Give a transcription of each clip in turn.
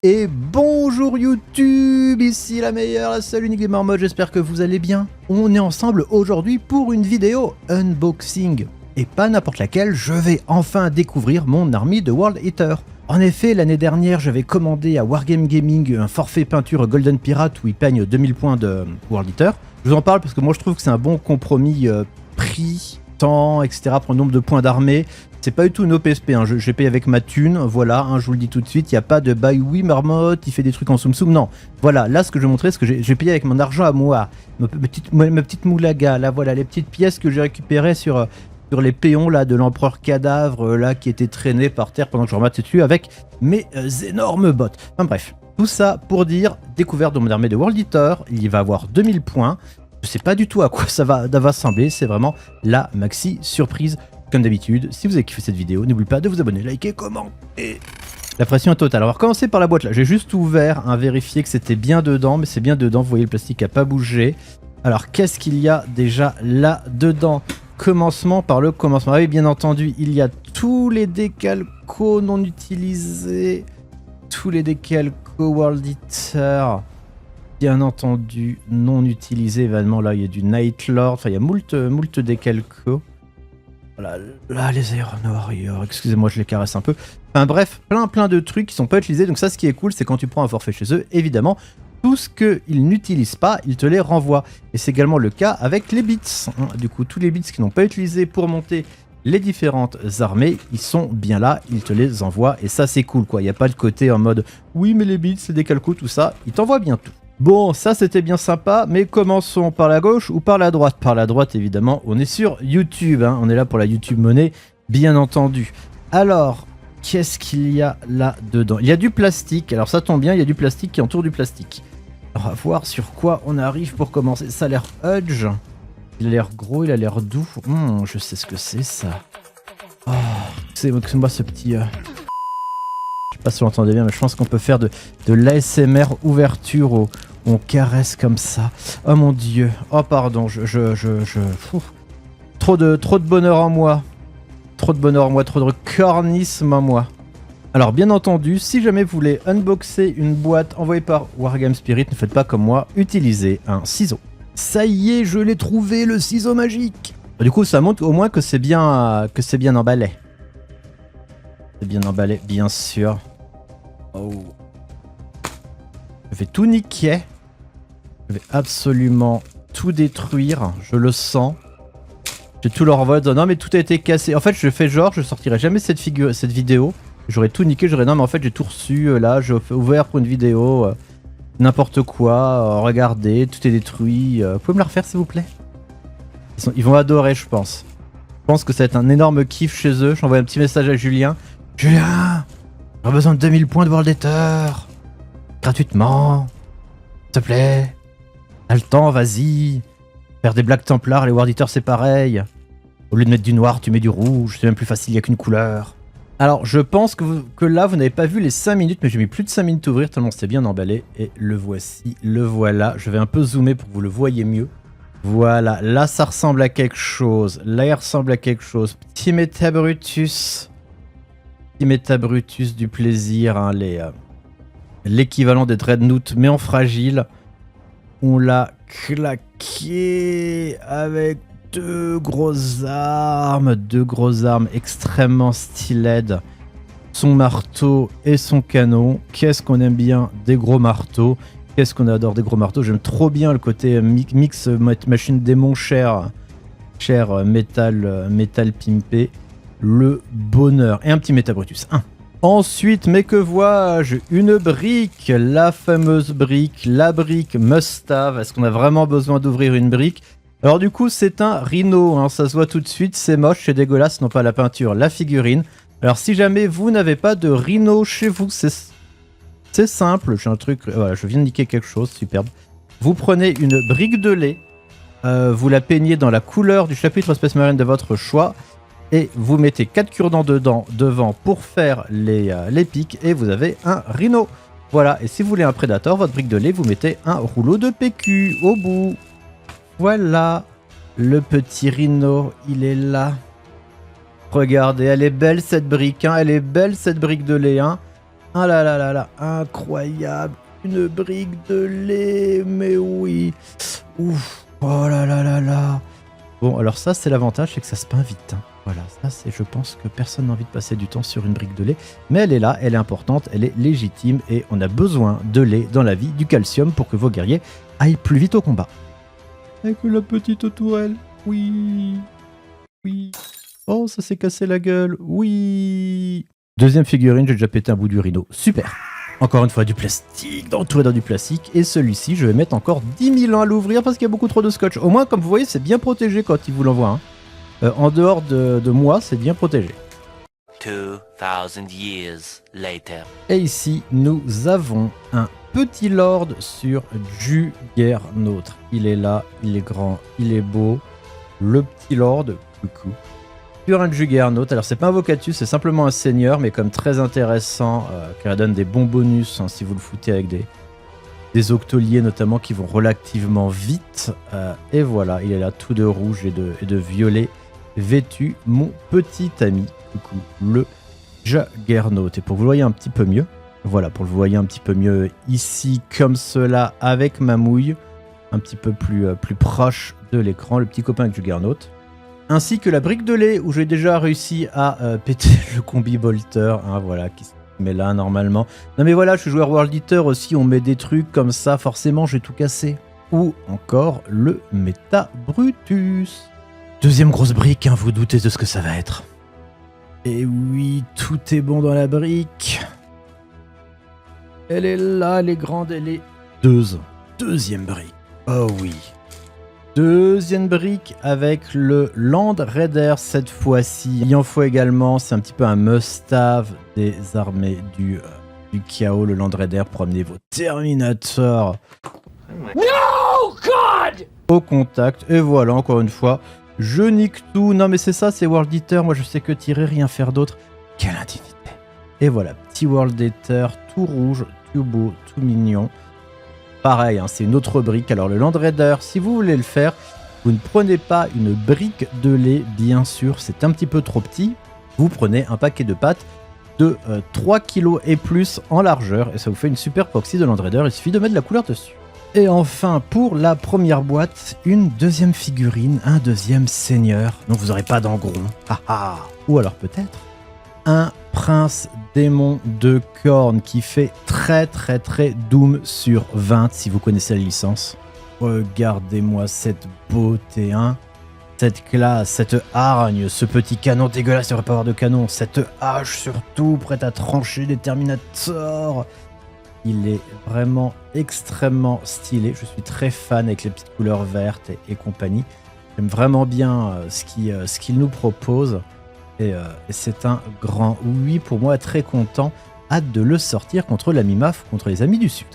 Et bonjour YouTube, ici la meilleure, la seule, unique des marmottes, j'espère que vous allez bien. On est ensemble aujourd'hui pour une vidéo unboxing. Et pas n'importe laquelle, je vais enfin découvrir mon army de World Eater. En effet, l'année dernière, j'avais commandé à Wargame Gaming un forfait peinture Golden Pirate où il peigne 2000 points de World Eater. Je vous en parle parce que moi je trouve que c'est un bon compromis prix, temps, etc. pour le nombre de points d'armée. C'est pas du tout une OPSP, hein. Je paye avec ma thune, voilà, hein, je vous le dis tout de suite, il n'y a pas de bah oui marmotte, il fait des trucs en soum soum, non. Voilà, là ce que je vais montrer, c'est que j'ai payé avec mon argent à moi, ma petite moulaga, là voilà, les petites pièces que j'ai récupérées sur les péons là de l'empereur cadavre là qui étaient traînés par terre pendant que je rematais dessus avec mes énormes bottes. Enfin bref, tout ça pour dire, découverte de mon armée de World Eater, il y va avoir 2000 points, je sais pas du tout à quoi ça va ressembler, c'est vraiment la maxi surprise. Comme d'habitude, si vous avez kiffé cette vidéo, n'oubliez pas de vous abonner, liker, commenter. La pression est totale. On va recommencer par la boîte là. J'ai juste ouvert, vérifier que c'était bien dedans, mais c'est bien dedans. Vous voyez, le plastique n'a pas bougé. Alors, qu'est-ce qu'il y a déjà là-dedans? Commencement par le commencement. Ah oui, bien entendu, il y a tous les décalcos non utilisés. Tous les décalcos World Eater. Bien entendu, non utilisés. Évidemment, là, il y a du Night Lord. Enfin, il y a moult décalcos. Voilà, là les aéronauts, excusez-moi je les caresse un peu. Enfin bref, plein de trucs qui sont pas utilisés. Donc ça, ce qui est cool, c'est quand tu prends un forfait chez eux, évidemment, tout ce qu'ils n'utilisent pas, ils te les renvoient. Et c'est également le cas avec les bits. Du coup, tous les bits qu'ils n'ont pas utilisés pour monter les différentes armées, ils sont bien là, ils te les envoient. Et ça, c'est cool, quoi. Il n'y a pas de côté en mode « Oui, mais les bits, c'est des calculs, tout ça. » Ils t'envoient bien tout. Bon, ça c'était bien sympa, mais commençons par la gauche ou par la droite. Par la droite, évidemment, on est sur YouTube, hein. On est là pour la YouTube monnaie, bien entendu. Alors, qu'est-ce qu'il y a là-dedans? Il y a du plastique, alors ça tombe bien, il y a du plastique qui entoure du plastique. On va voir sur quoi on arrive pour commencer. Ça a l'air Hudge, il a l'air gros, il a l'air doux. Je sais ce que c'est ça. Oh, c'est moi ce petit... Je sais pas si vous l'entendez bien, mais je pense qu'on peut faire de l'ASMR ouverture où on caresse comme ça. Oh mon dieu. Oh pardon, Trop de bonheur en moi. Trop de bonheur en moi, trop de cornisme en moi. Alors bien entendu, si jamais vous voulez unboxer une boîte envoyée par Wargame Spirit, ne faites pas comme moi, utilisez un ciseau. Ça y est, je l'ai trouvé, le ciseau magique. Du coup, ça montre au moins que c'est bien emballé. C'est bien emballé, bien sûr. Oh. Je vais tout niquer. Je vais absolument tout détruire. Je le sens. Je vais tout leur envoyer. Non mais tout a été cassé. En fait, je fais genre, je sortirai jamais cette vidéo. J'aurais tout niqué. J'aurais non mais en fait j'ai tout reçu. Là, j'ai ouvert pour une vidéo. N'importe quoi. Regardez, tout est détruit. Vous pouvez me la refaire s'il vous plaît? Ils vont adorer, je pense. Je pense que ça va être un énorme kiff chez eux. J'envoie un petit message à Julien. Julien, j'ai besoin de 2000 points de World Eater. Gratuitement. S'il te plaît. T'as le temps, vas-y. Faire des Black Templars, les World Eater c'est pareil. Au lieu de mettre du noir, tu mets du rouge. C'est même plus facile, il n'y a qu'une couleur. Alors, je pense que là, vous n'avez pas vu les 5 minutes, mais j'ai mis plus de 5 minutes à ouvrir tellement c'était bien emballé. Et le voici, le voilà. Je vais un peu zoomer pour que vous le voyez mieux. Voilà, là ça ressemble à quelque chose. Là, il ressemble à quelque chose. Petit Metabrutus. Petit Metabrutus du plaisir, hein, l'équivalent des Dreadnought, mais en fragile. On l'a claqué avec deux grosses armes extrêmement stylées. Son marteau et son canon. Qu'est-ce qu'on aime bien des gros marteaux. Qu'est-ce qu'on adore des gros marteaux. J'aime trop bien le côté mix machine démon cher métal pimpé. Le bonheur. Et un petit Metabrutus 1. Ensuite, mais que vois-je? Une brique, la fameuse brique, la brique must-have. Est-ce qu'on a vraiment besoin d'ouvrir une brique? Alors du coup, c'est un rhino, hein, ça se voit tout de suite, c'est moche, c'est dégueulasse, non pas la peinture, la figurine. Alors si jamais vous n'avez pas de rhino chez vous, c'est simple, j'ai un truc, voilà, je viens de niquer quelque chose, superbe. Vous prenez une brique de lait, vous la peignez dans la couleur du chapitre Space Marine de votre choix, et vous mettez 4 cure-dents devant pour faire les pics et vous avez un rhino. Voilà, et si vous voulez un prédateur, votre brique de lait, vous mettez un rouleau de PQ au bout. Voilà, le petit rhino, il est là. Regardez, elle est belle cette brique, hein, elle est belle cette brique de lait. Hein. Ah là là là là, incroyable. Une brique de lait, mais oui. Ouf. Oh là là là là. Bon, alors ça, c'est l'avantage, c'est que ça se peint vite. Hein. Voilà, ça, c'est, je pense que personne n'a envie de passer du temps sur une brique de lait. Mais elle est là, elle est importante, elle est légitime et on a besoin de lait dans la vie, du calcium pour que vos guerriers aillent plus vite au combat. Avec la petite tourelle. Oui. Oui. Oh, ça s'est cassé la gueule. Oui. Deuxième figurine, j'ai déjà pété un bout du rhino. Super. Encore une fois, du plastique, entouré dans du plastique. Et celui-ci, je vais mettre encore 10 000 ans à l'ouvrir parce qu'il y a beaucoup trop de scotch. Au moins, comme vous voyez, c'est bien protégé quand il vous l'envoie. Hein. En dehors de moi, c'est bien protégé. 2000 years later. Et ici, nous avons un petit lord sur Juggernaut. Il est là, il est grand, il est beau. Le petit lord, coucou. Sur un Juggernaut, alors c'est pas un vocatus, c'est simplement un seigneur, mais comme très intéressant, car il donne des bons bonus hein, si vous le foutez avec des octoliers notamment qui vont relativement vite. Et voilà, il est là tout de rouge et de violet vêtu, mon petit ami, coucou, le Juggernaut. Et pour que vous le voyez un petit peu mieux, voilà, pour que vous voyez un petit peu mieux ici, comme cela, avec ma mouille, un petit peu plus proche de l'écran, le petit copain avec Juggernaut. Ainsi que la brique de lait où j'ai déjà réussi à péter le combi bolter, hein, voilà, qui se met là normalement. Non mais voilà, je suis joueur World Eater aussi, on met des trucs comme ça, forcément je vais tout casser. Ou encore le Meta Brutus. Deuxième grosse brique, hein, vous doutez de ce que ça va être. Et oui, tout est bon dans la brique. Elle est là, elle est grande, elle est... Deuxième brique. Oh oui. Deuxième brique avec le Land Raider cette fois-ci. Il en faut également, c'est un petit peu un must-have des armées du chaos, le Land Raider pour amener vos Terminators No, God! au contact. Et voilà, encore une fois, je nique tout. Non mais c'est ça, c'est World Eater. Moi je sais que tirer, rien faire d'autre. Quelle indignité. Et voilà, petit World Eater, tout rouge, tout beau, tout mignon. Pareil, hein, c'est une autre brique. Alors le Land Raider, si vous voulez le faire, vous ne prenez pas une brique de lait, bien sûr, c'est un petit peu trop petit. Vous prenez un paquet de pâtes de 3 kg et plus en largeur, et ça vous fait une super proxy de Land Raider, il suffit de mettre de la couleur dessus. Et enfin, pour la première boîte, une deuxième figurine, un deuxième seigneur, donc vous n'aurez pas d'engron. Ou alors peut-être un prince démon de corne qui fait très Doom sur 20 si vous connaissez la licence. Regardez-moi cette beauté, hein. Cette classe, cette hargne, ce petit canon dégueulasse, il ne devrait pas avoir de canon, cette hache surtout, prête à trancher des Terminators. Il est vraiment extrêmement stylé, je suis très fan avec les petites couleurs vertes et compagnie. J'aime vraiment bien ce qu'il nous propose. Et c'est un grand oui pour moi, très content. Hâte de le sortir contre la MIMAF, contre les Amis du Sud.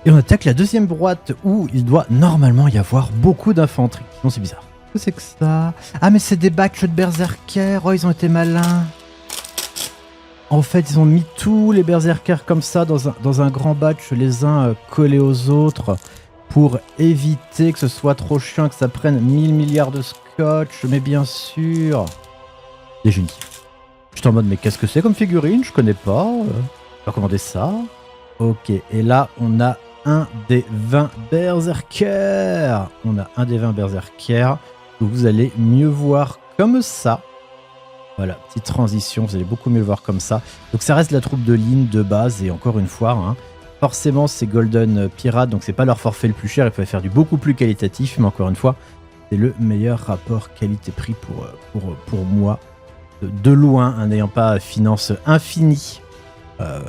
Et on attaque la deuxième boîte où il doit normalement y avoir beaucoup d'infanterie. Non, c'est bizarre. Qu'est-ce que c'est que ça? Ah, mais c'est des batchs de berserkers. Oh, ils ont été malins. En fait, ils ont mis tous les berserkers comme ça dans un grand batch, les uns collés aux autres, pour éviter que ce soit trop chiant, que ça prenne 1000 milliards de scotch. Mais bien sûr... Des génies. Je suis en mode, mais qu'est-ce que c'est comme figurine? Je connais pas. Je vais recommander ça. Ok, et là, on a un des 20 berserkers. On a un des 20 berserkers que vous allez mieux voir comme ça. Voilà, petite transition, vous allez beaucoup mieux le voir comme ça. Donc ça reste la troupe de ligne de base, et encore une fois, hein, forcément c'est Golden Pirate, donc c'est pas leur forfait le plus cher, il faut faire du beaucoup plus qualitatif, mais encore une fois, c'est le meilleur rapport qualité-prix pour moi. De loin, hein, n'ayant pas finance infinie,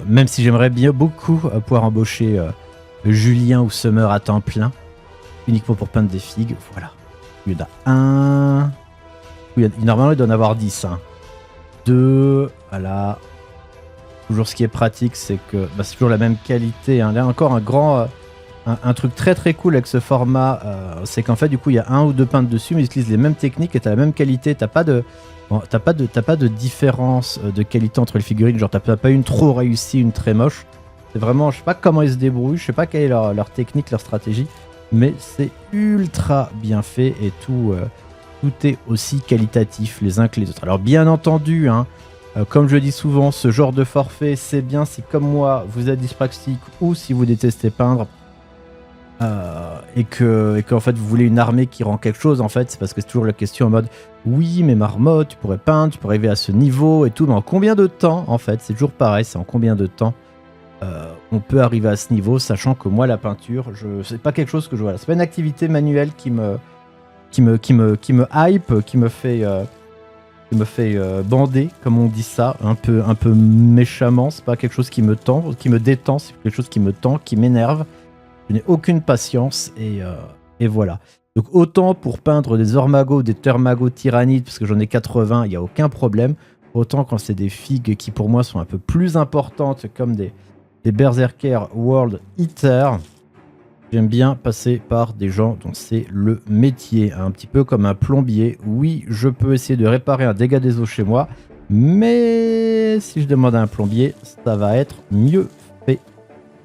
même si j'aimerais bien beaucoup pouvoir embaucher Julien ou Summer à temps plein, uniquement pour peindre des figues, voilà. Il y en a un... Normalement, il doit en avoir 10. Hein. 2, voilà. Toujours ce qui est pratique, c'est que c'est toujours la même qualité. Hein. Là, encore un grand... un truc très cool avec ce format, c'est qu'en fait, du coup, il y a un ou deux peintres dessus, mais ils utilisent les mêmes techniques et tu as la même qualité. T'as pas de différence de qualité entre les figurines. Genre, t'as pas une trop réussie, une très moche. C'est vraiment, je sais pas comment ils se débrouillent, je sais pas quelle est leur technique, leur stratégie, mais c'est ultra bien fait et tout est aussi qualitatif les uns que les autres. Alors, bien entendu, hein, Comme je dis souvent, ce genre de forfait, c'est bien si comme moi, vous êtes dyspraxique ou si vous détestez peindre. Et qu'en fait vous voulez une armée qui rend quelque chose, en fait c'est parce que c'est toujours la question en mode oui mais Marmotte tu pourrais peindre, tu pourrais arriver à ce niveau et tout, mais en combien de temps en fait, c'est toujours pareil, c'est en combien de temps on peut arriver à ce niveau, sachant que moi la peinture, c'est pas quelque chose que je vois, c'est pas une activité manuelle qui me hype, qui me fait bander, comme on dit ça, un peu méchamment, c'est pas quelque chose qui me tend, qui me détend, c'est quelque chose qui me tend, qui m'énerve. Je n'ai aucune patience et voilà. Donc autant pour peindre des Ormagos, des Termagos tyrannides, parce que j'en ai 80, il n'y a aucun problème. Autant quand c'est des figues qui pour moi sont un peu plus importantes, comme des Berserker World Eater, j'aime bien passer par des gens dont c'est le métier. Un petit peu comme un plombier. Oui, je peux essayer de réparer un dégât des eaux chez moi, mais si je demande à un plombier, ça va être mieux fait.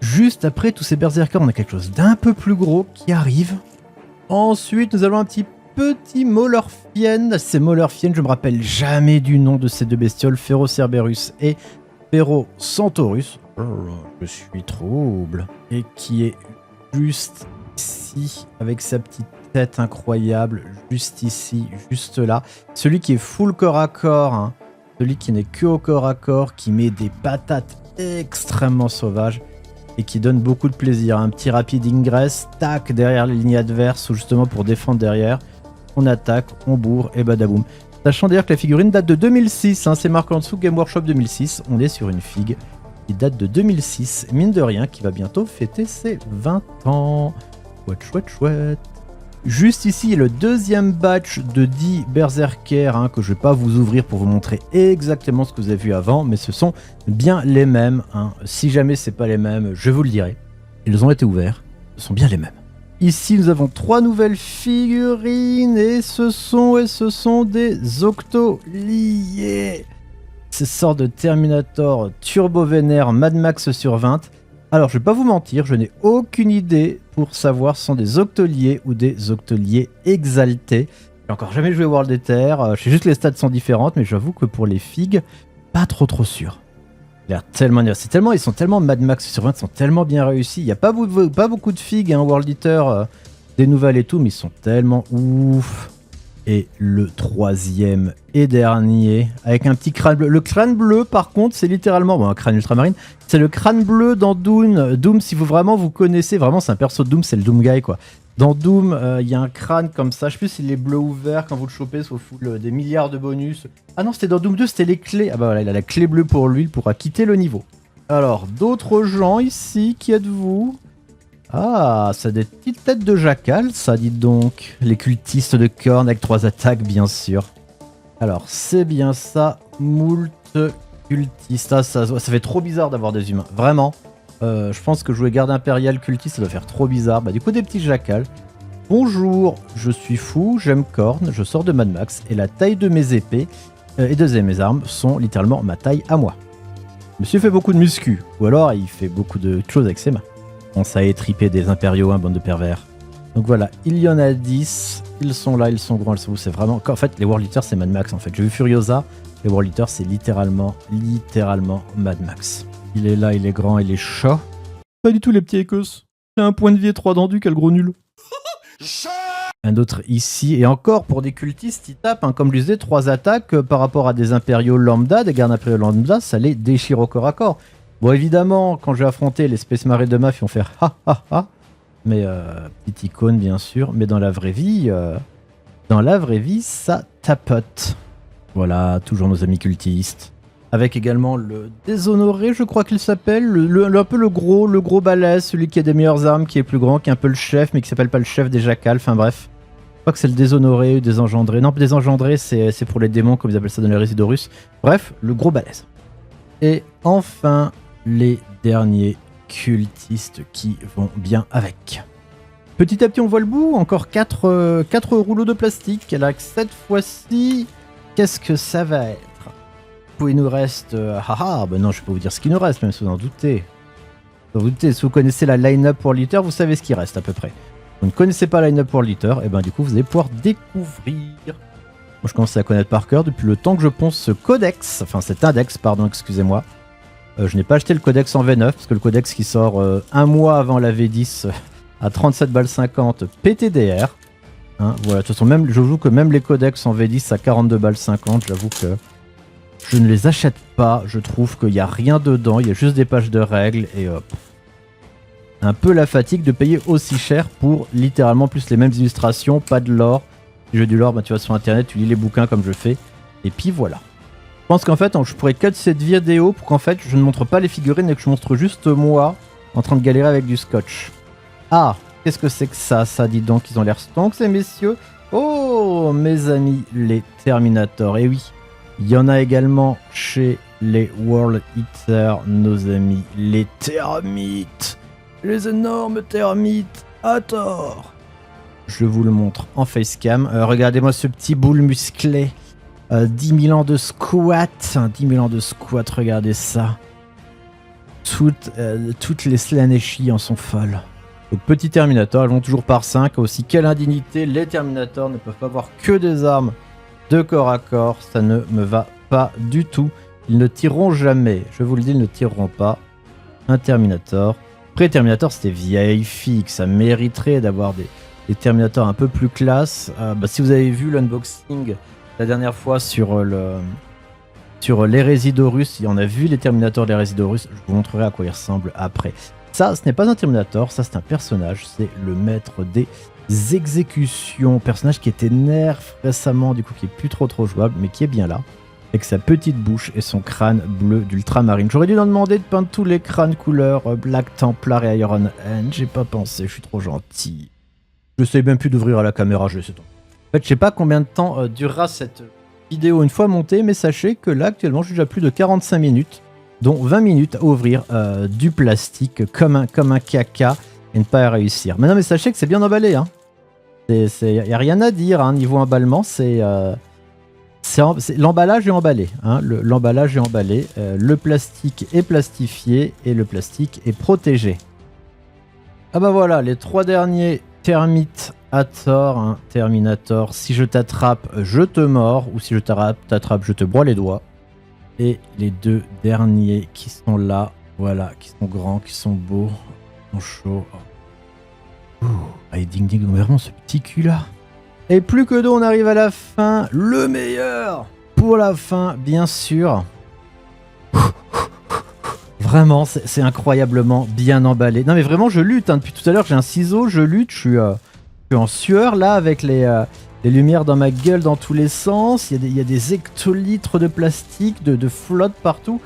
Juste après tous ces berserkers, on a quelque chose d'un peu plus gros qui arrive. Ensuite, nous avons un petit Molorphienne. Ces Molorphiennes, je me rappelle jamais du nom de ces deux bestioles, Ferocerberus et Ferocentaurus. Oh, je suis trouble. Et qui est juste ici, avec sa petite tête incroyable, juste ici, juste là. Celui qui est full corps à corps, hein. Celui qui n'est que au corps à corps, qui met des patates extrêmement sauvages. Et qui donne beaucoup de plaisir. Un petit rapide ingress, tac, derrière les lignes adverses, ou justement pour défendre derrière. On attaque, on bourre, et badaboum. Sachant d'ailleurs que la figurine date de 2006, hein, c'est marqué en dessous Game Workshop 2006. On est sur une figue qui date de 2006, mine de rien, qui va bientôt fêter ses 20 ans. Chouette, chouette, chouette. Juste ici, il y a le deuxième batch de 10 Berserker, hein, que je ne vais pas vous ouvrir pour vous montrer exactement ce que vous avez vu avant, mais ce sont bien les mêmes. Hein. Si jamais ce n'est pas les mêmes, je vous le dirai. Ils ont été ouverts, ce sont bien les mêmes. Ici, nous avons 3 nouvelles figurines et ce sont des Octoliés. Ces sortes de Terminator Turbo Vénère Mad Max sur 20. Alors, je vais pas vous mentir, je n'ai aucune idée pour savoir si ce sont des Octoliés ou des Octoliés exaltés. J'ai encore jamais joué World Ether, je sais juste que les stats sont différentes, mais j'avoue que pour les figues, pas trop sûr. Ils sont tellement Mad Max sur 20, ils sont tellement bien réussis. Il n'y a pas beaucoup de figues, hein, World Eater, des nouvelles et tout, mais ils sont tellement ouf. Et le troisième et dernier, avec un petit crâne bleu. Le crâne bleu, par contre, c'est littéralement, un crâne ultramarine, c'est le crâne bleu dans Doom. Doom, si vous connaissez, vraiment, c'est un perso de Doom, c'est le Doom Guy, quoi. Dans Doom, il y a un crâne comme ça, je sais plus s'il est bleu ou vert, quand vous le chopez, ça vous fout des milliards de bonus. Ah non, c'était dans Doom 2, c'était les clés. Ah bah voilà, il a la clé bleue pour lui, il pourra quitter le niveau. Alors, d'autres gens ici, qui êtes-vous ? Ah, ça a des petites têtes de jacal, ça, dites donc. Les cultistes de cornes avec 3 attaques, bien sûr. Alors, c'est bien ça, moult cultistes. Ah, ça fait trop bizarre d'avoir des humains, vraiment. Je pense que jouer garde impériale cultiste, ça doit faire trop bizarre. Bah, du coup, des petits jacals. Bonjour, je suis fou, j'aime cornes, je sors de Mad Max, et la taille de mes épées et de mes armes sont littéralement ma taille à moi. Monsieur fait beaucoup de muscu, ou alors il fait beaucoup de choses avec ses mains. On s'est étripé des impériaux, hein, bande de pervers. Donc voilà, il y en a 10. Ils sont là, ils sont grands, c'est vraiment... En fait, les World Eaters, c'est Mad Max, en fait. J'ai vu Furiosa, les World Eaters, c'est littéralement Mad Max. Il est là, il est grand, il est chaud. Pas du tout, les petits écosses. Il a un point de vie et 3 dents du, quel gros nul. Un autre ici, et encore, pour des cultistes, ils tapent, hein, comme je disais, 3 attaques par rapport à des impériaux lambda, des gardes impériaux lambda, ça les déchire au corps à corps. Bon, évidemment, quand j'ai affronté les Space Marines de Maf, ils vont faire ha ha ha. Mais petite icône, bien sûr. Mais dans la vraie vie, ça tapote. Voilà, toujours nos amis cultistes. Avec également le déshonoré, je crois qu'il s'appelle. Un peu le gros balèze, celui qui a des meilleures armes, qui est plus grand, qui est un peu le chef, mais qui s'appelle pas le chef des jacals. Enfin bref. Je crois que c'est le déshonoré ou désengendré. Non, désengendré, c'est pour les démons, comme ils appellent ça dans les résidus russes. Bref, le gros balèze. Et enfin, les derniers cultistes qui vont bien avec. Petit à petit, on voit le bout. Encore 4 rouleaux de plastique. Alors, cette fois-ci, qu'est-ce que ça va être? Il nous reste... ben non, je peux pas vous dire ce qu'il nous reste, même si vous en doutez. Si vous connaissez la line-up pour Litter, vous savez ce qu'il reste à peu près. Vous ne connaissez pas la line-up pour Litter, et ben du coup, vous allez pouvoir découvrir. Moi, je commence à la connaître par cœur depuis le temps que je ponce ce codex, enfin cet index, pardon, excusez-moi. Je n'ai pas acheté le codex en V9 parce que le codex qui sort un mois avant la V10 à 37 balles 50 PTDR. Hein, voilà, de toute façon, même, je joue que même les codex en V10 à 42 balles 50, j'avoue que je ne les achète pas. Je trouve qu'il n'y a rien dedans, il y a juste des pages de règles et un peu la fatigue de payer aussi cher pour littéralement plus les mêmes illustrations, pas de lore. Si je veux du lore, bah, tu vas sur internet, tu lis les bouquins comme je fais, et puis voilà. Je pense qu'en fait, je pourrais cut cette vidéo pour qu'en fait, je ne montre pas les figurines et que je montre juste moi en train de galérer avec du scotch. Ah, qu'est-ce que c'est que ça? Ça, dis donc, ils ont l'air stonks, ces messieurs. Oh, mes amis, les Terminators. Et oui, il y en a également chez les World Eaters, nos amis, les termites. Les énormes termites, à tort. Je vous le montre en facecam. Regardez-moi ce petit boule musclé. 10 000 ans de squat. 10 000 ans de squat, regardez ça. Toutes les Slaneshi en sont folles. Donc petit Terminator, elles vont toujours par 5. Aussi, quelle indignité, les Terminators ne peuvent pas avoir que des armes de corps à corps. Ça ne me va pas du tout. Ils ne tireront jamais. Je vous le dis, ils ne tireront pas. Un Terminator. Après, Terminator, c'était vieille fille, que ça mériterait d'avoir des Terminators un peu plus classe. Si vous avez vu l'unboxing la dernière fois sur les Résidorus, on a vu les Terminators des Résidorus, je vous montrerai à quoi ils ressemblent après. Ça, ce n'est pas un Terminator, ça c'est un personnage, c'est le maître des exécutions. Personnage qui était nerf récemment, du coup qui est plus trop jouable, mais qui est bien là. Avec sa petite bouche et son crâne bleu d'ultramarine. J'aurais dû leur demander de peindre tous les crânes couleur Black Templar et Iron Hand. J'ai pas pensé, je suis trop gentil. Je sais même plus d'ouvrir à la caméra, je sais pas. En fait, je sais pas combien de temps durera cette vidéo une fois montée, mais sachez que là, actuellement, je suis déjà à plus de 45 minutes, dont 20 minutes à ouvrir du plastique comme un caca et ne pas y réussir. Mais non, mais sachez que c'est bien emballé. Hein. Y a rien à dire, hein, niveau emballement, l'emballage est emballé, hein, l'emballage est emballé, le plastique est plastifié et le plastique est protégé. Ah bah voilà, les 3 derniers termites à tort, hein, Terminator, si je t'attrape, je te mords, ou si je t'attrape, je te broie les doigts. Et les 2 derniers qui sont là, voilà, qui sont grands, qui sont beaux, qui sont chauds. Ouh, allez, ding ding, vraiment ce petit cul là. Et plus que d'eau, on arrive à la fin. Le meilleur pour la fin, bien sûr. Vraiment, c'est incroyablement bien emballé. Non mais vraiment, je lutte. Hein. Depuis tout à l'heure, j'ai un ciseau, je lutte. Je suis en sueur là avec les lumières dans ma gueule dans tous les sens. Il y a des hectolitres de plastique, de flotte partout.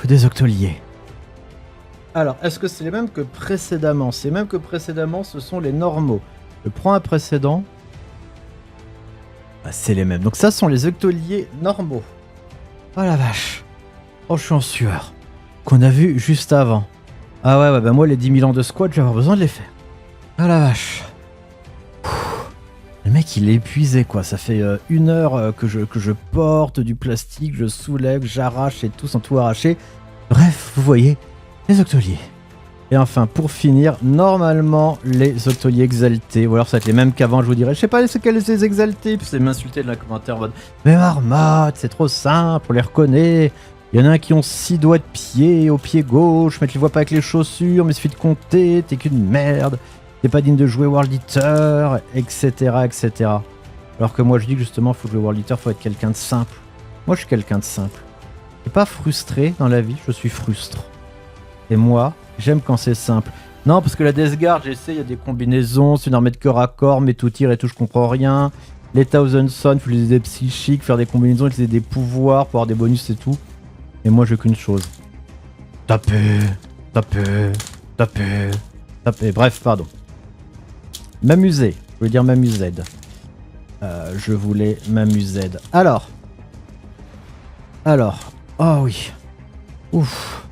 Des octoliers. Alors, est-ce que c'est les mêmes que précédemment? C'est même que précédemment, ce sont les normaux. Je prends un précédent. Ah, c'est les mêmes. Donc ça, ce sont les octoliers normaux. Oh la vache. Oh, je suis en sueur. Qu'on a vu juste avant. Ah ouais, bah moi, les 10 000 ans de squat, je vais avoir besoin de les faire. Oh la vache. Le mec, il est épuisé, quoi. Ça fait 1 heure que je porte du plastique, je soulève, j'arrache et tout sans tout arracher. Bref, vous voyez... les octoliers. Et enfin, pour finir, normalement, les octoliers exaltés, ou alors ça va être les mêmes qu'avant, je vous dirais, je sais pas c'est quels les exaltés, puis c'est m'insulter dans les commentaires en mode mais Marmotte, c'est trop simple, on les reconnaît. Il y en a un qui ont 6 doigts de pied au pied gauche, mais tu les vois pas avec les chaussures, mais il suffit de compter, t'es qu'une merde, t'es pas digne de jouer World Eater, etc., etc. Alors que moi je dis que justement, faut jouer World Eater, faut être quelqu'un de simple. Moi je suis quelqu'un de simple. Je suis pas frustré dans la vie, je suis frustre. Et moi, j'aime quand c'est simple. Non, parce que la Death Guard, j'essaie, il y a des combinaisons, c'est une armée de corps à corps, mais tout tire et tout, je comprends rien. Les Thousand Sons, il faut les aider psychiques, faire des combinaisons, utiliser des pouvoirs pour avoir des bonus et tout. Et moi, je veux qu'une chose. Taper. Bref, pardon. M'amuser. Je voulais dire m'amuser. Je voulais m'amuser. Alors. Oh oui. Ouf.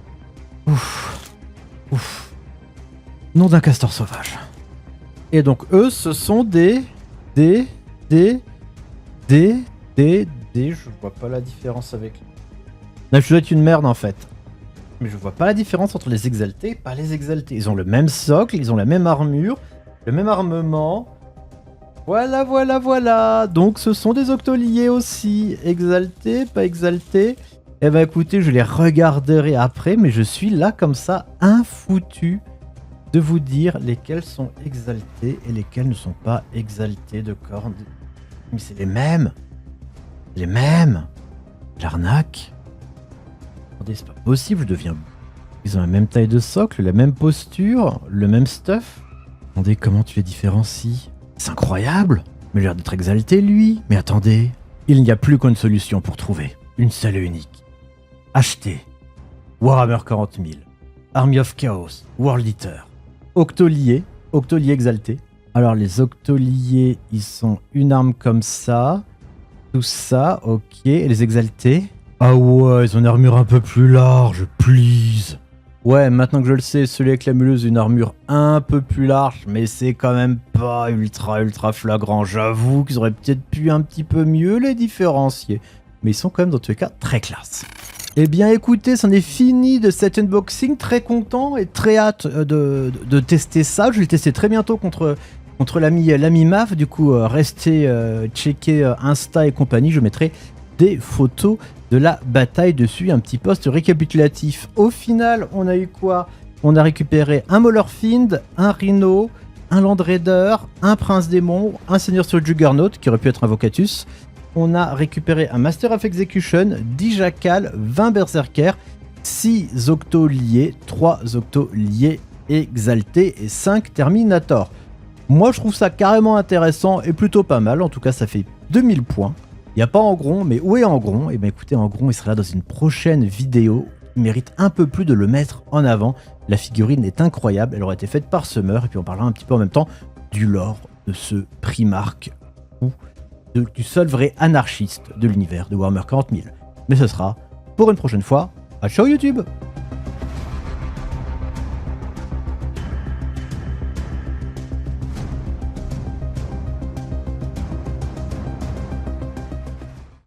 Nom d'un castor sauvage. Et donc eux, ce sont des... Je vois pas la différence avec... Là, je dois être une merde en fait. Mais je vois pas la différence entre les exaltés et pas les exaltés. Ils ont le même socle, ils ont la même armure, le même armement. Voilà, voilà, voilà. Donc ce sont des octoliés aussi. Exaltés, pas exaltés. Eh ben écoutez, je les regarderai après, mais je suis là comme ça, infoutu de vous dire lesquels sont exaltés et lesquels ne sont pas exaltés de cornes. Mais c'est les mêmes. Les mêmes. L'arnaque. Attendez, c'est pas possible, je deviens... Ils ont la même taille de socle, la même posture, le même stuff. Attendez, comment tu les différencies? C'est incroyable. Mais il a l'air d'être exalté, lui. Mais attendez, il n'y a plus qu'une solution pour trouver. Une seule et unique. Acheter Warhammer 40 000, Army of Chaos, World Eater, Octolier exalté. Alors les octoliers, ils sont une arme comme ça, tout ça, ok. Et les exaltés? Ah ouais, ils ont une armure un peu plus large, please. Ouais, maintenant que je le sais, celui avec la muleuse, une armure un peu plus large, mais c'est quand même pas ultra flagrant. J'avoue qu'ils auraient peut-être pu un petit peu mieux les différencier. Mais ils sont quand même dans tous les cas très classe. Eh bien écoutez, c'en est fini de cet unboxing, très content et très hâte de tester ça. Je vais le tester très bientôt contre l'ami Maf, du coup restez checker Insta et compagnie, je mettrai des photos de la bataille dessus, un petit post récapitulatif. Au final, on a eu quoi? On a récupéré un Maulerfind, un Rhino, un Land Raider, un Prince Démon, un Seigneur sur le Juggernaut qui aurait pu être un Vocatus. On a récupéré un Master of Execution, 10 Jackal, 20 Berserker, 6 Octoliers, 3 Octoliers exaltés et 5 Terminator. Moi je trouve ça carrément intéressant et plutôt pas mal, en tout cas ça fait 2000 points. Il n'y a pas Engron, mais où est Engron? Eh bien écoutez, Engron il sera là dans une prochaine vidéo, il mérite un peu plus de le mettre en avant. La figurine est incroyable, elle aurait été faite par Summer, et puis on parlera un petit peu en même temps du lore de ce Primarch ou du seul vrai anarchiste de l'univers de Warhammer 40 000. Mais ce sera pour une prochaine fois. À ciao YouTube!